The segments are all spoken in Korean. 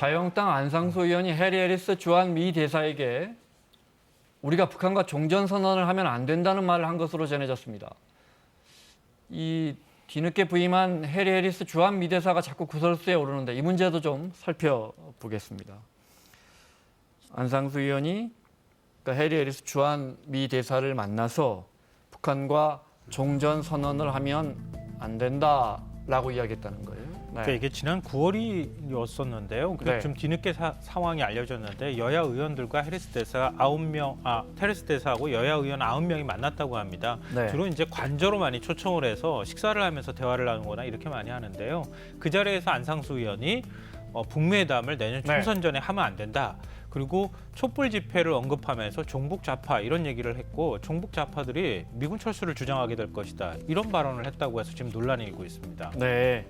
자유한국당 안상수 의원이 해리 해리스 주한 미 대사에게 우리가 북한과 종전선언을 하면 안 된다는 말을 한 것으로 전해졌습니다. 이 뒤늦게 부임한 해리 해리스 주한 미 대사가 자꾸 구설수에 오르는데 이 문제도 좀 살펴보겠습니다. 안상수 의원이 그러니까 해리 해리스 주한 미 대사를 만나서 북한과 종전선언을 하면 안 된다라고 이야기했다는 거예요. 네. 그러니까 이게 지난 9월이었었는데요. 근데 네. 좀 뒤늦게 상황이 알려졌는데 여야 의원들과 해리스 대사 해리스 대사하고 여야 의원 9명이 만났다고 합니다. 네. 주로 이제 관저로 많이 초청을 해서 식사를 하면서 대화를 나누거나 이렇게 많이 하는데요. 그 자리에서 안상수 의원이 북미회담을 내년 총선 전에 하면 안 된다. 그리고 촛불 집회를 언급하면서 종북 좌파 이런 얘기를 했고 종북 좌파들이 미군 철수를 주장하게 될 것이다. 이런 발언을 했다고 해서 지금 논란이 일고 있습니다. 네.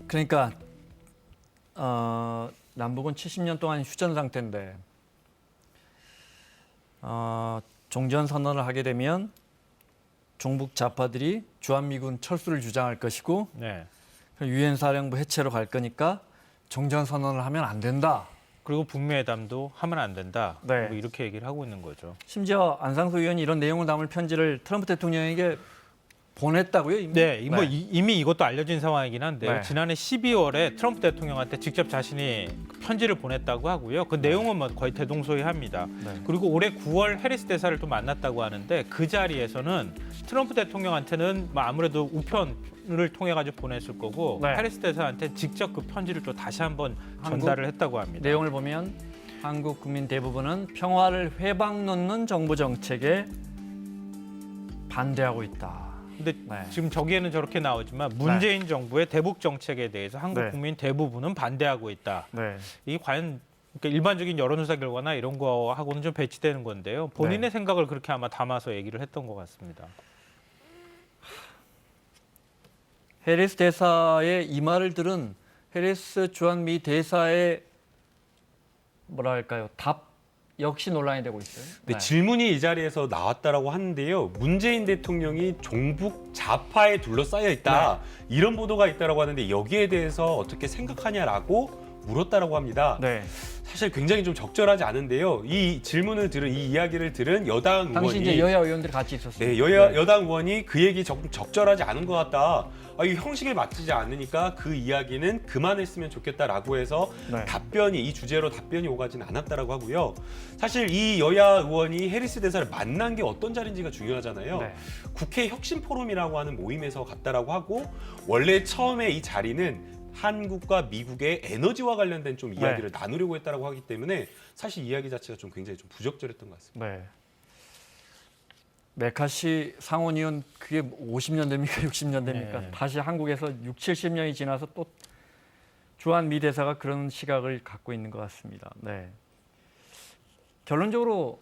그러니까 남북은 70년 동안 휴전 상태인데 종전 선언을 하게 되면 종북 좌파들이 주한미군 철수를 주장할 것이고 네. 유엔 사령부 해체로 갈 거니까 종전 선언을 하면 안 된다. 그리고 북미회담도 하면 안 된다. 네. 뭐 이렇게 얘기를 하고 있는 거죠. 심지어 안상수 의원이 이런 내용을 담을 편지를 트럼프 대통령에게 보냈다고요? 이미? 네, 뭐 네. 이미 이것도 알려진 상황이긴 한데요. 네. 지난해 12월에 트럼프 대통령한테 직접 자신이 편지를 보냈다고 하고요. 그 내용은 뭐 거의 대동소이합니다. 네. 그리고 올해 9월 해리스 대사를 또 만났다고 하는데 그 자리에서는 트럼프 대통령한테는 뭐 아무래도 우편을 통해 가지고 보냈을 거고 네. 해리스 대사한테 직접 그 편지를 또 다시 한번 전달을 했다고 합니다. 내용을 보면 한국 국민 대부분은 평화를 회방 놓는 정부 정책에 반대하고 있다. 근데 네. 지금 저기에는 저렇게 나오지만 문재인 정부의 대북 정책에 대해서 한국 네. 국민 대부분은 반대하고 있다. 네. 이게 과연 그러니까 일반적인 여론조사 결과나 이런 거하고는 좀 배치되는 건데요. 본인의 네. 생각을 그렇게 아마 담아서 얘기를 했던 것 같습니다. 해리스 대사의 이 말을 들은 해리스 주한미 대사의 뭐랄까요 답 역시 논란이 되고 있어요. 네, 질문이 이 자리에서 나왔다라고 하는데요. 문재인 대통령이 종북 좌파에 둘러싸여 있다. 이런 보도가 있다라고 하는데 여기에 대해서 어떻게 생각하냐라고 물었다라고 합니다. 네. 사실 굉장히 좀 적절하지 않은데요. 이 질문을 들은 이 이야기를 들은 여당 당시 의원이 이제 여야 의원들이 같이 있었어요. 네, 여당 의원이 그 얘기 적절하지 않은 것 같다. 이 형식에 맞지 않으니까 그 이야기는 그만했으면 좋겠다라고 해서 네. 이 주제로 답변이 오가진 않았다라고 하고요. 사실 이 여야 의원이 해리스 대사를 만난 게 어떤 자리인지가 중요하잖아요. 네. 국회 혁신 포럼이라고 하는 모임에서 갔다라고 하고 원래 처음에 이 자리는 한국과 미국의 에너지와 관련된 좀 이야기를 나누려고 했다라고 하기 때문에 사실 이야기 자체가 좀 굉장히 좀 부적절했던 것 같습니다. 네. 메카시 상원의원 그게 50년 됩니까? 60년 됩니까? 네. 다시 한국에서 6, 70년이 지나서 또 주한 미 대사가 그런 시각을 갖고 있는 것 같습니다. 네. 결론적으로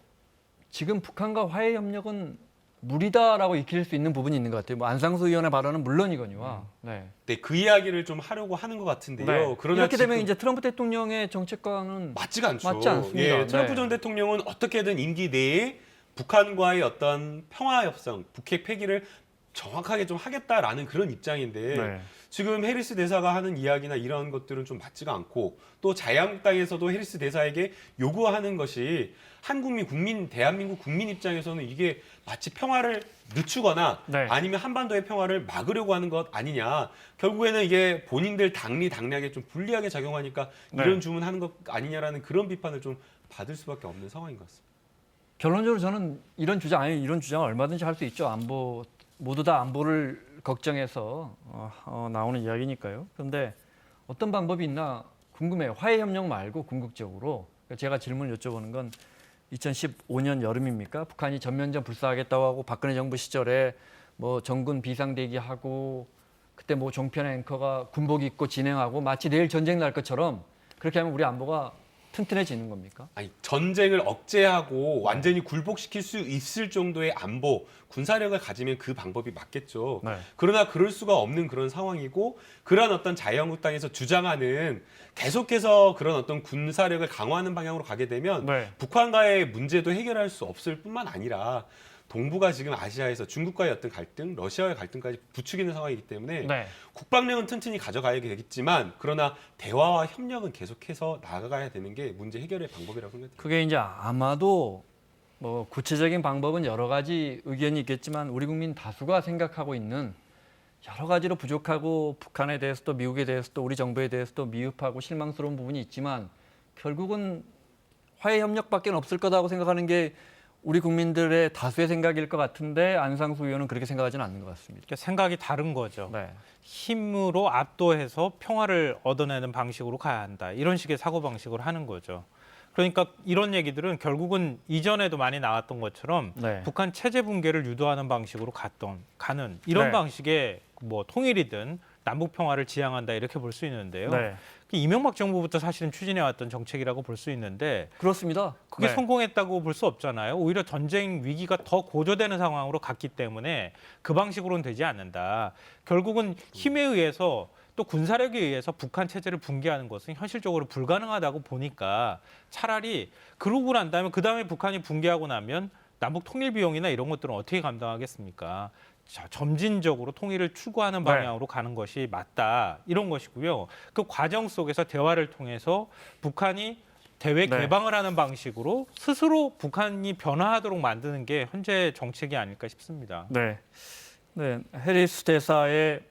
지금 북한과 화해 협력은 무리다라고 익힐 수 있는 부분이 있는 것 같아요. 뭐 안상수 의원의 발언은 물론이거니와. 네. 네, 그 이야기를 좀 하려고 하는 것 같은데요. 네. 그러나 이렇게 되면 지금 이제 트럼프 대통령의 정책과는 맞지가 않죠. 맞지 않습니다. 예, 트럼프 네. 전 대통령은 어떻게든 임기 내에 북한과의 어떤 평화 협상, 북핵 폐기를 정확하게 좀 하겠다라는 그런 입장인데 네. 지금 해리스 대사가 하는 이야기나 이런 것들은 좀 맞지가 않고 또 자유한국당에서도 해리스 대사에게 요구하는 것이 대한민국 국민 입장에서는 이게 마치 평화를 늦추거나 네. 아니면 한반도의 평화를 막으려고 하는 것 아니냐. 결국에는 이게 본인들 당리당략에 좀 불리하게 작용하니까 네. 이런 주문하는 것 아니냐라는 그런 비판을 좀 받을 수밖에 없는 상황인 것 같습니다. 결론적으로 저는 이런 주장을 얼마든지 할 수 있죠. 모두 다 안보를 걱정해서 나오는 이야기니까요. 그런데 어떤 방법이 있나 궁금해요. 화해 협력 말고 궁극적으로 제가 질문을 여쭤보는 건 2015년 여름입니까? 북한이 전면전 불사하겠다고 하고 박근혜 정부 시절에 뭐 정군 비상대기하고 그때 뭐 종편 앵커가 군복 입고 진행하고 마치 내일 전쟁 날 것처럼 그렇게 하면 우리 안보가 튼튼해지는 겁니까? 아니, 전쟁을 억제하고 완전히 굴복시킬 수 있을 정도의 안보, 군사력을 가지면 그 방법이 맞겠죠. 네. 그러나 그럴 수가 없는 그런 상황이고 그런 어떤 자유한국당에서 주장하는 계속해서 그런 어떤 군사력을 강화하는 방향으로 가게 되면 네. 북한과의 문제도 해결할 수 없을 뿐만 아니라 동북아 지금 아시아에서 중국과의 어떤 갈등, 러시아와의 갈등까지 부추기는 상황이기 때문에 네. 국방력은 튼튼히 가져가야 되겠지만 그러나 대화와 협력은 계속해서 나아가야 되는 게 문제 해결의 방법이라고 생각합니다. 그게 이제 아마도 뭐 구체적인 방법은 여러 가지 의견이 있겠지만 우리 국민 다수가 생각하고 있는 여러 가지로 부족하고 북한에 대해서도 미국에 대해서도 우리 정부에 대해서도 미흡하고 실망스러운 부분이 있지만 결국은 화해 협력밖에 없을 거다고 생각하는 게 우리 국민들의 다수의 생각일 것 같은데 안상수 의원은 그렇게 생각하지는 않는 것 같습니다. 그러니까 생각이 다른 거죠. 네. 힘으로 압도해서 평화를 얻어내는 방식으로 가야 한다. 이런 식의 사고방식을 하는 거죠. 그러니까 이런 얘기들은 결국은 이전에도 많이 나왔던 것처럼 네. 북한 체제 붕괴를 유도하는 방식으로 가는 이런 네. 방식의 뭐 통일이든 남북 평화를 지향한다 이렇게 볼 수 있는데요. 네. 이명박 정부부터 사실은 추진해왔던 정책이라고 볼 수 있는데 그렇습니다. 그게 네. 성공했다고 볼 수 없잖아요. 오히려 전쟁 위기가 더 고조되는 상황으로 갔기 때문에 그 방식으로는 되지 않는다. 결국은 힘에 의해서 또 군사력에 의해서 북한 체제를 붕괴하는 것은 현실적으로 불가능하다고 보니까 차라리 그러고 난 다음에 그다음에 북한이 붕괴하고 나면 남북 통일 비용이나 이런 것들은 어떻게 감당하겠습니까? 자, 점진적으로 통일을 추구하는 방향으로 가는 것이 맞다. 이런 것이고요. 그 과정 속에서 대화를 통해서 북한이 대외 네. 개방을 하는 방식으로 스스로 북한이 변화하도록 만드는 게 현재 정책이 아닐까 싶습니다. 네. 네. 해리스 대사의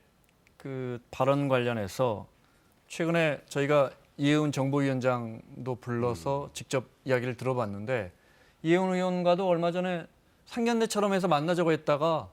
그 발언 관련해서 최근에 저희가 이해운 정보위원장도 불러서 직접 이야기를 들어봤는데 이해운 의원과도 얼마 전에 상견례처럼 해서 만나자고 했다가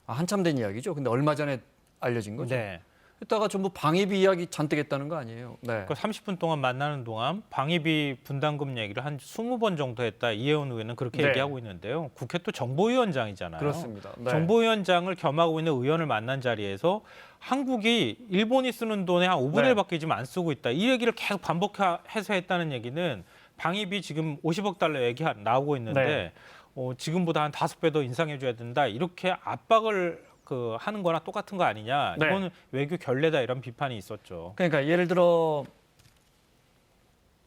한참 된 이야기죠. 근데 얼마 전에 알려진 거죠. 네. 이따가 전부 방위비 이야기 잔뜩 했다는 거 아니에요. 네. 그 30분 동안 만나는 동안 방위비 분담금 얘기를 한 20번 정도 했다. 이해운 의원은 그렇게 네. 얘기하고 있는데요. 국회 또 정보위원장이잖아요. 그렇습니다. 네. 정보위원장을 겸하고 있는 의원을 만난 자리에서 한국이 일본이 쓰는 돈의 한 5분의 네. 1밖에 지금 안 쓰고 있다. 이 얘기를 계속 반복해서 했다는 얘기는 방위비 지금 50억 달러 얘기 나오고 있는데 네. 지금보다 한 5배 더 인상해 줘야 된다. 이렇게 압박을 하는 거나 똑같은 거 아니냐. 네. 이거는 외교 결례다 이런 비판이 있었죠. 그러니까 예를 들어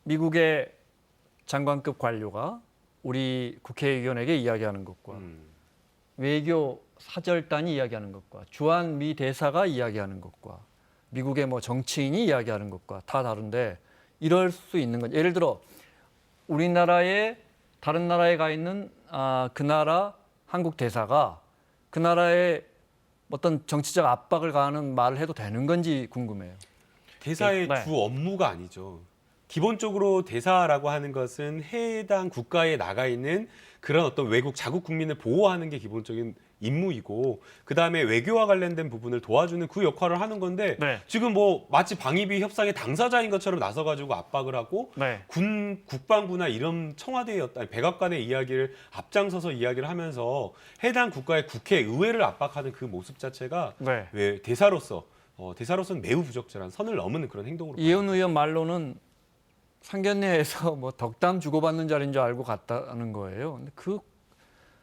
미국의 장관급 관료가 우리 국회의원에게 이야기하는 것과 외교 사절단이 이야기하는 것과 주한 미 대사가 이야기하는 것과 미국의 뭐 정치인이 이야기하는 것과 다 다른데 이럴 수 있는 건 예를 들어 우리나라의 다른 나라에 가 있는 그 나라 한국 대사가 그 나라에 어떤 정치적 압박을 가하는 말을 해도 되는 건지 궁금해요. 대사의 네. 주 업무가 아니죠. 기본적으로 대사라고 하는 것은 해당 국가에 나가 있는 그런 어떤 외국 자국 국민을 보호하는 게 기본적인 임무이고 그다음에 외교와 관련된 부분을 도와주는 그 역할을 하는 건데 네. 지금 뭐 마치 방위비 협상의 당사자인 것처럼 나서가지고 압박을 하고 네. 군 국방부나 이런 청와대의 어떤 백악관의 이야기를 앞장서서 이야기를 하면서 해당 국가의 국회 의회를 압박하는 그 모습 자체가 네. 왜 대사로서는 매우 부적절한 선을 넘는 그런 행동으로 이해운 의원 말로는 상견례에서 뭐 덕담 주고받는 자리인 줄 알고 갔다는 거예요. 근데 그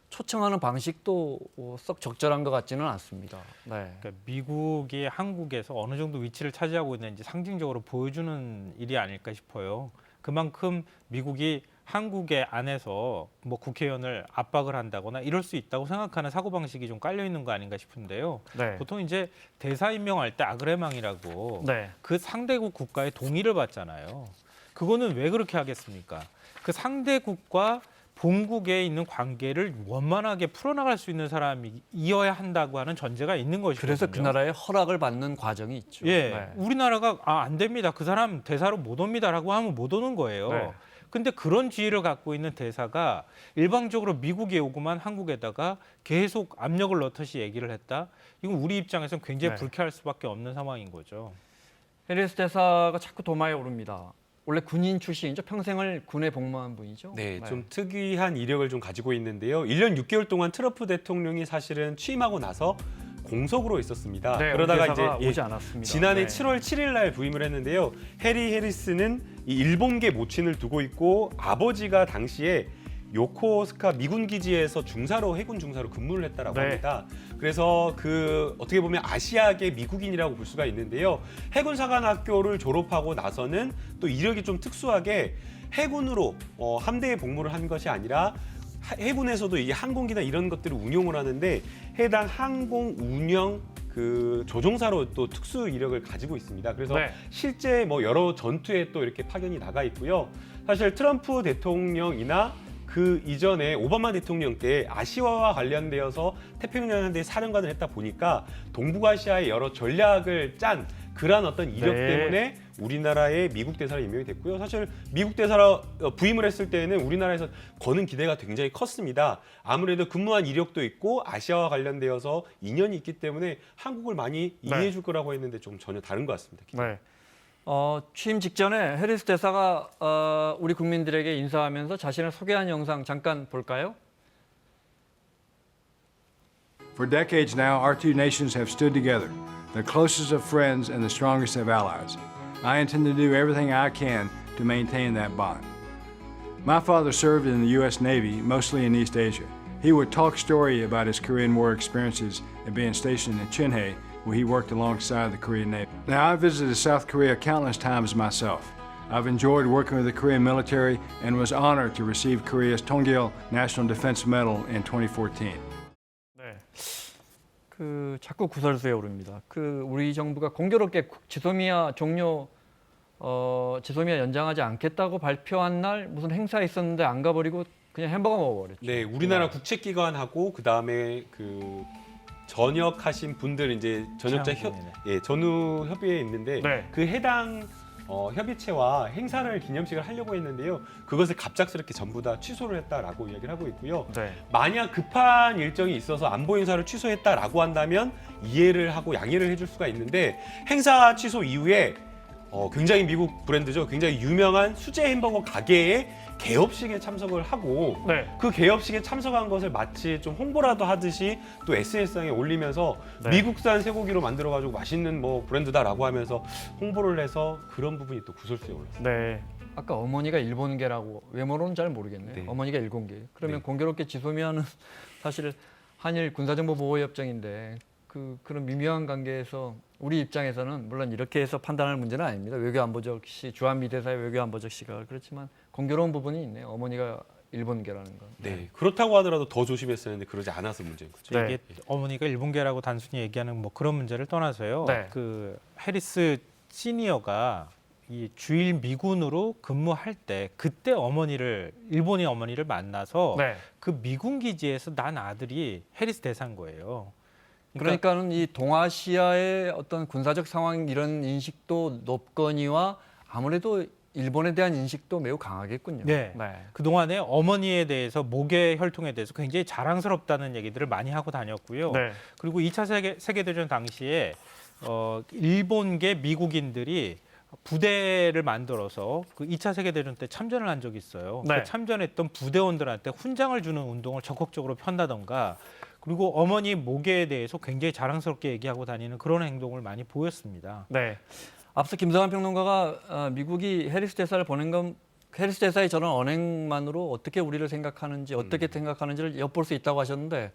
초청하는 방식도 썩 적절한 것 같지는 않습니다. 네. 그러니까 미국이 한국에서 어느 정도 위치를 차지하고 있는지 상징적으로 보여주는 일이 아닐까 싶어요. 그만큼 미국이 한국의 안에서 뭐 국회의원을 압박을 한다거나 이럴 수 있다고 생각하는 사고방식이 좀 깔려 있는 거 아닌가 싶은데요. 네. 보통 이제 대사 임명할 때 아그레망이라고 네. 그 상대국 국가의 동의를 받잖아요. 그거는 왜 그렇게 하겠습니까? 그 상대국과 본국에 있는 관계를 원만하게 풀어나갈 수 있는 사람이어야 한다고 하는 전제가 있는 것이거든요. 그래서 그 나라의 허락을 받는 과정이 있죠. 예, 네. 우리나라가 안 됩니다. 그 사람 대사로 못 옵니다라고 하면 못 오는 거예요. 네. 근데 그런 지위를 갖고 있는 대사가 일방적으로 미국에 오고만 한국에다가 계속 압력을 넣듯이 얘기를 했다. 이건 우리 입장에서는 굉장히 네. 불쾌할 수밖에 없는 상황인 거죠. 해리스 대사가 자꾸 도마에 오릅니다. 원래 군인 출신이죠. 평생을 군에 복무한 분이죠. 네, 좀 특이한 이력을 좀 가지고 있는데요. 1년 6개월 동안 트럼프 대통령이 사실은 취임하고 나서 공석으로 있었습니다. 네, 그러다가 대사가 이제 오지 않았습니다. 지난해 네. 7월 7일 날 부임을 했는데요. 해리 해리스는 이 일본계 모친을 두고 있고 아버지가 당시에 요코스카 미군 기지에서 해군 중사로 근무를 했다라고 네. 합니다. 그래서 그 어떻게 보면 아시아계 미국인이라고 볼 수가 있는데요. 해군사관학교를 졸업하고 나서는 또 이력이 좀 특수하게 해군으로 함대에 복무를 한 것이 아니라 해군에서도 이 항공기나 이런 것들을 운용을 하는데 해당 항공 운영 그 조종사로 또 특수 이력을 가지고 있습니다. 그래서 네. 실제 뭐 여러 전투에 또 이렇게 파견이 나가 있고요. 사실 트럼프 대통령이나 그 이전에 오바마 대통령 때 아시아와 관련되어서 태평양대 사령관을 했다 보니까 동북아시아의 여러 전략을 짠 그러한 어떤 이력 네. 때문에 우리나라의 미국 대사로 임명이 됐고요. 사실 미국 대사로 부임을 했을 때에는 우리나라에서 거는 기대가 굉장히 컸습니다. 아무래도 근무한 이력도 있고 아시아와 관련되어서 인연이 있기 때문에 한국을 많이 이해해 줄 거라고 했는데 좀 전혀 다른 것 같습니다. 네. 취임 직전에 해리스 대사가 우리 국민들에게 인사하면서 자신을 소개한 영상 잠깐 볼까요? For decades now, our two nations have stood together, the closest of friends and the strongest of allies. I intend to do everything I can to maintain that bond. My father served in the U.S. Navy, mostly in East Asia. He would talk story about his Korean War experiences and being stationed in Chinhae, where he worked alongside the Korean Navy. Now, I visited South Korea countless times myself. I've enjoyed working with the Korean military and was honored to receive Korea's Tongil National Defense Medal in 2014. 네. 자꾸 구설수에 오릅니다. 우리 정부가 공교롭게 지소미아 지소미아 연장하지 않겠다고 발표한 날 무슨 행사 있었는데 안 가버리고 그냥 햄버거 먹어버렸죠. 네, 우리나라 국책기관하고 그 다음에 그 전역하신 분들 이제 전역자 전후 협의회에 있는데 네. 그 해당 협의체와 행사를 기념식을 하려고 했는데요. 그것을 갑작스럽게 전부 다 취소를 했다라고 이야기를 하고 있고요. 네. 만약 급한 일정이 있어서 안보 인사를 취소했다라고 한다면 이해를 하고 양해를 해줄 수가 있는데 행사 취소 이후에 굉장히 미국 브랜드죠. 굉장히 유명한 수제 햄버거 가게에 개업식에 참석을 하고 네. 그 개업식에 참석한 것을 마치 좀 홍보라도 하듯이 또 SNS상에 올리면서 네. 미국산 쇠고기로 만들어가지고 맛있는 뭐 브랜드다라고 하면서 홍보를 해서 그런 부분이 또 구설수에 올랐습니다. 네. 아까 어머니가 일본계라고 외모로는 잘 모르겠네요. 네. 어머니가 일본계. 그러면 네. 공교롭게 지소미아는 사실 한일 군사정보보호협정인데 그런 미묘한 관계에서 우리 입장에서는 물론 이렇게 해서 판단할 문제는 아닙니다. 외교안보적 시 주한미 대사의 외교안보적 시각 그렇지만 공교로운 부분이 있네요. 어머니가 일본계라는 건. 네, 그렇다고 하더라도 더 조심했어야 했는데 그러지 않아서 문제인 거죠. 네. 이게 어머니가 일본계라고 단순히 얘기하는 뭐 그런 문제를 떠나서요. 네. 그 해리스 시니어가 이 주일 미군으로 근무할 때 그때 일본의 어머니를 만나서 네. 그 미군 기지에서 난 아들이 해리스 대사인 거예요. 그러니까는 이 동아시아의 어떤 군사적 상황 이런 인식도 높거니와 아무래도 일본에 대한 인식도 매우 강하겠군요. 네. 그동안에 어머니에 대해서 목의 혈통에 대해서 굉장히 자랑스럽다는 얘기들을 많이 하고 다녔고요. 네. 그리고 2차 세계대전 당시에 일본계 미국인들이 부대를 만들어서 그 2차 세계대전 때 참전을 한 적이 있어요. 네. 그 참전했던 부대원들한테 훈장을 주는 운동을 적극적으로 편다던가 그리고 어머니 모계에 대해서 굉장히 자랑스럽게 얘기하고 다니는 그런 행동을 많이 보였습니다. 네. 앞서 김성환 평론가가 미국이 해리스 대사를 보낸 건 해리스 대사의 저런 언행만으로 어떻게 우리를 생각하는지 어떻게 생각하는지를 엿볼 수 있다고 하셨는데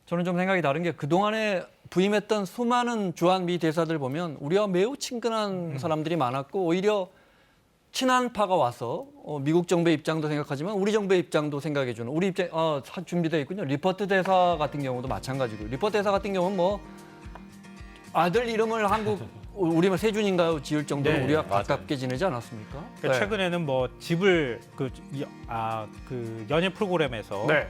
저는 좀 생각이 다른 게 그동안에 부임했던 수많은 주한미 대사들 보면 우리와 매우 친근한 사람들이 많았고 오히려 친한파가 와서 미국 정부의 입장도 생각하지만 우리 정부의 입장도 생각해주는 우리 입장 준비되어 있군요. 리퍼트 대사 같은 경우도 마찬가지고 리퍼트 대사 같은 경우는 뭐 아들 이름을 우리말 세준인가요 지을 정도로 네, 우리와 맞아요. 가깝게 지내지 않았습니까? 그러니까 최근에는 뭐 집을 그 연예 프로그램에서 네.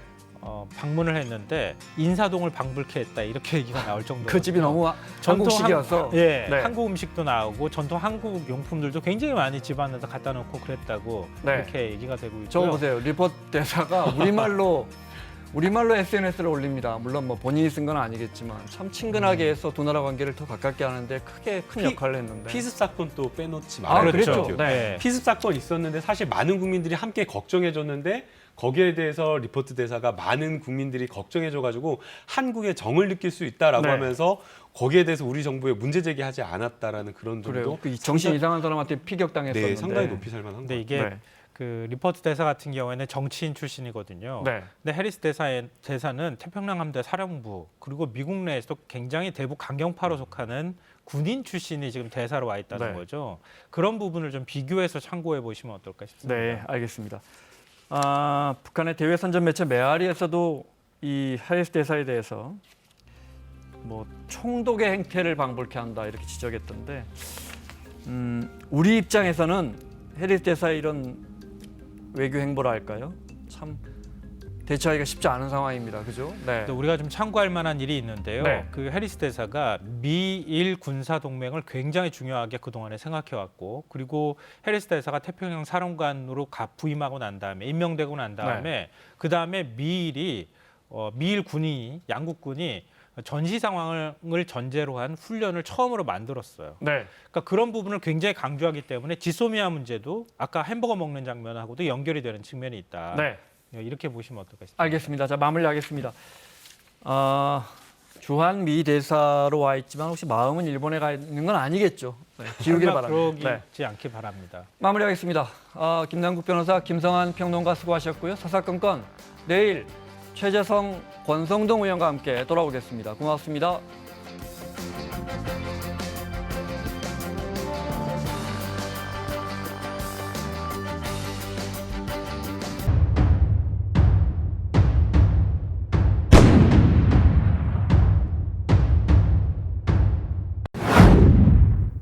방문을 했는데 인사동을 방불케 했다 이렇게 얘기가 나올 정도로 그 집이 너무 전통 한국식이어서 네. 네. 한국 음식도 나오고 전통 한국 용품들도 굉장히 많이 집 안에다 갖다 놓고 그랬다고 네. 이렇게 얘기가 되고 있고요. 저거 보세요. 리퍼트 대사가 우리말로 SNS를 올립니다. 물론 뭐 본인이 쓴 건 아니겠지만 참 친근하게 해서 두 나라 관계를 더 가깝게 하는데 큰 역할을 했는데. 피습 사건 또 빼놓지 말아야 그랬죠. 될 것 같아요. 네. 피습 사건 있었는데 사실 많은 국민들이 함께 걱정해줬는데 거기에 대해서 리포트 대사가 많은 국민들이 걱정해줘가지고 한국의 정을 느낄 수 있다라고 네. 하면서 거기에 대해서 우리 정부에 문제 제기하지 않았다라는 그런 그래요. 점도 그 정신 이상한 사람한테 피격당했었는데. 네, 상당히 높이 살만한 근데 거. 이게 네. 그 리퍼트 대사 같은 경우에는 정치인 출신이거든요. 네. 근데 해리스 대사는 태평양 함대 사령부 그리고 미국 내에서 굉장히 대북 강경파로 속하는 군인 출신이 지금 대사로 와 있다는 네. 거죠. 그런 부분을 좀 비교해서 참고해 보시면 어떨까 싶습니다. 네, 알겠습니다. 북한의 대외 선전 매체 메아리에서도 이 해리스 대사에 대해서 뭐 총독의 행태를 방불케 한다 이렇게 지적했던데 우리 입장에서는 해리스 대사의 이런 외교 행보라 할까요? 참 대처하기가 쉽지 않은 상황입니다. 그죠? 네. 근데 우리가 좀 참고할 만한 일이 있는데요. 네. 그 해리스 대사가 미일 군사 동맹을 굉장히 중요하게 그동안에 생각해 왔고, 그리고 해리스 대사가 태평양 사령관으로 부임하고 난 다음에 임명되고 난 다음에 그 다음에 미일 군이 양국군이 전시 상황을 전제로 한 훈련을 처음으로 만들었어요. 네. 그러니까 그런 부분을 굉장히 강조하기 때문에 지소미아 문제도 아까 햄버거 먹는 장면하고도 연결이 되는 측면이 있다. 네. 이렇게 보시면 어떨까요? 알겠습니다. 자, 마무리하겠습니다. 주한 미 대사로 와 있지만 혹시 마음은 일본에 가 있는 건 아니겠죠? 네, 기우길 설마 바랍니다. 네. 그러지 않길 바랍니다. 마무리하겠습니다. 김남국 변호사, 김성한 평론가 수고하셨고요. 사사건건 내일 최재성, 권성동 의원과 함께 돌아오겠습니다. 고맙습니다.